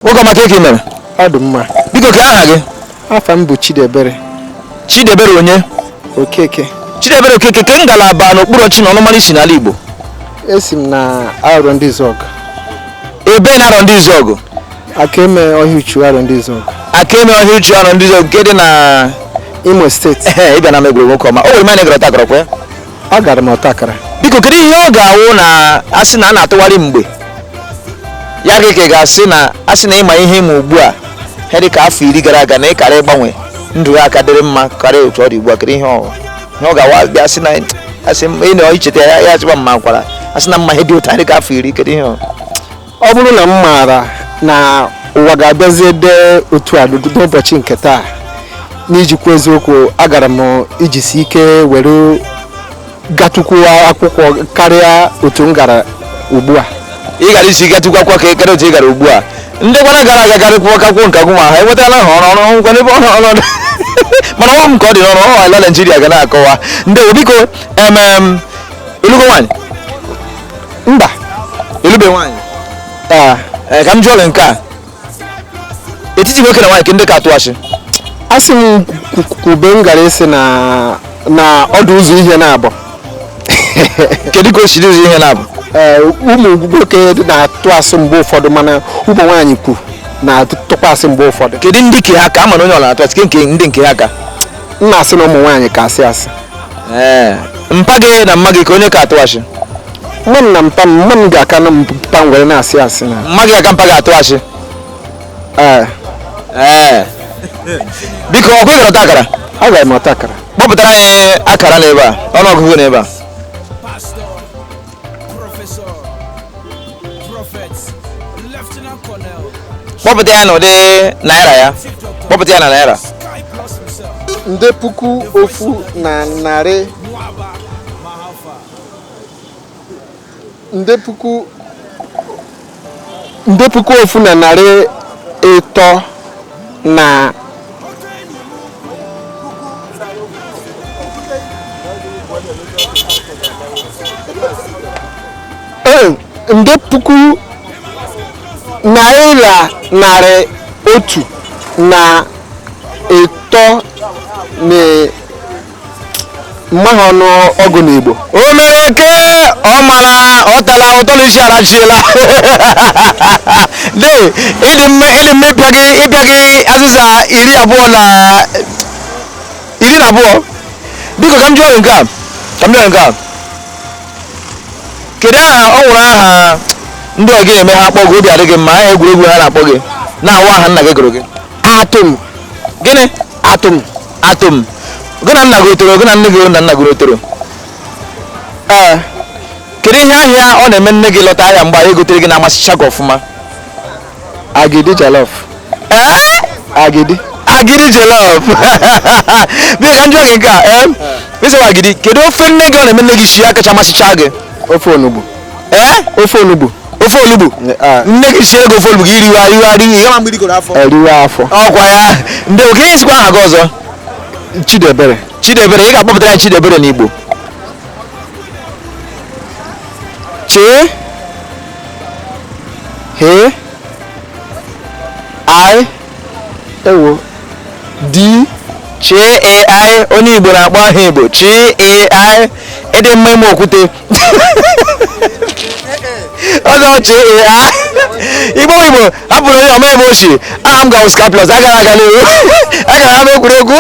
Nwoke maka eke mere? Ọ dị mma. Biko ka aha gị? Afa m bụ Chidebere. Chidebere onye? Okeke. Chidebere Okeke ke ngalaba n'okpuru ọchị na ọnụmara isi n'ala Igbo. Esi m na Aro ndị Izọgụ. Ebe na Aro ndị Izọgụ? Akeme Ọhịuchu Aro ndị Izọgụ. Akeme Ọhịuchu Aro ndị Izọgụ nke dị na Imo steeti. Ị bịa na megwuru nwoke ọma. O nwere mane gara ọtakara kwa? Agara m ọtakara. Biko kedu ihe ọ ga-awụ na asị na a na-atụgharị mgbe? Ya ka ga-asị na asị na ịma ihe ịma ugbu a he dị ka afọ 10 gara aga na ịkara ịgbanwe ndụ ya aka dịrị mma karịa otu ọ dị ugbu a kedu ihe ọ ga-awa bịa asị na asị ị na icheta ya achịkwa mma kwara asị na mma ihe dị ụta dị ka afọ 10 kedu ihe ọ bụrụ na m maara na ụwa ga-abịazi de otu a n'ụbọchị nke taa n'ijikwa eziokwu agara m ijisi ike were gatukwu akwụkwọ karịa otu m gara ugbu a. Ị gara isi gatukwu akwụkwọ ka ekere otu ị gara ugbu a ndị gwara gara aga garịkwuo kakwuo nke agwụ ma ha enwetala ha ọrụ nkwa n'ebe ọrụ mana ọ m ka ọ dị n'ọrụ ọ ala Naịjirịa ga na-akọwa ndị biko ịlụgo nwaanyị? Mba, ịlụbe nwaanyị? Ka m jụọ nke a etiti nwoke na nwaanyị ke ndị ka atụ asị asị m kwube m gara isi na ọdụ ụzọ ihe na-abụ. kedu ka o siri ụzọ ihe na-abụ? Ụmụ nwoke na-atụ asị mgbe ụfọdụ mana ụmụ nwaanyị kwu na-atụkwa asị mgbe ụfọdụ. Kedu ndị ke ha ka ama na onye ọ na-atụ asị nke ndị nke ha ka? M na-asị na ụmụ nwaanyị ka asị asị. Mpa gị na mma gị ka onye ka atụ asị? Mma m na mpa m ga-aka na mpa m were na-asị asị na. Mma gị aka mpa ga-atụ asị? Biko ọ kwegara ọta akara? Agara m ọta akara. Kpọpụtara anyị akara n'ebe a ọnụọgụgụ n'ebe a. Kpọpụta ya n'ụdị naira ya. Kpọpụta ya na naira. Nde puku ofu na narị. Nde puku ofu na narị ịtọ na nde puku naira narị otu na ịtọ na mmaha ọnụ ọgụ n'Igbo. O mere ke ọ mara ọ tala ụtọ n'isi arachiela de ịdị mme ịbịa gị azịza 12 biko ka m jụọ nke a kedu aha ọ nwụrụ aha ndị ọga eme ha akpọ gị obi adịghị mma aha egwuregwu ha na-akpọ gị na-awa aha nna gị gụrụ gị? Atom. Gịnị? Atom. Gị na nna gị otoro gị na nne gị na nna gị otoro? Kedu ihe ahịa ọ na-eme nne gị lọta ahịa mgbe anyị gotere gị na-amasịcha gị ọfụma? Agidi jollof. Agidi jollof. Bịa ka m jụọ gị nke a ịsịwa agidi kedu ofe nne gị ọ na-eme nne gị si ya kacha amasịcha gị? Ofe onugbu. Ofe olugbu. Nne gị sie ego ofe olugbu gị eriwe afọ. Ọkwa ya ndị okenye sikwa aha gị ọzọ? Chidebere. Chidebere, ị ga-akpọpụtara anyị Chidebere n'Igbo. Chai onye Igbo na-akpọ aha Igbo Chai ịdị mma ime okwute ọzọ Chai Igbo hapụrụ onye ọma ebe o si aha m ga-awụ Scaplus agara aga n'ewu agara ama egwuregwu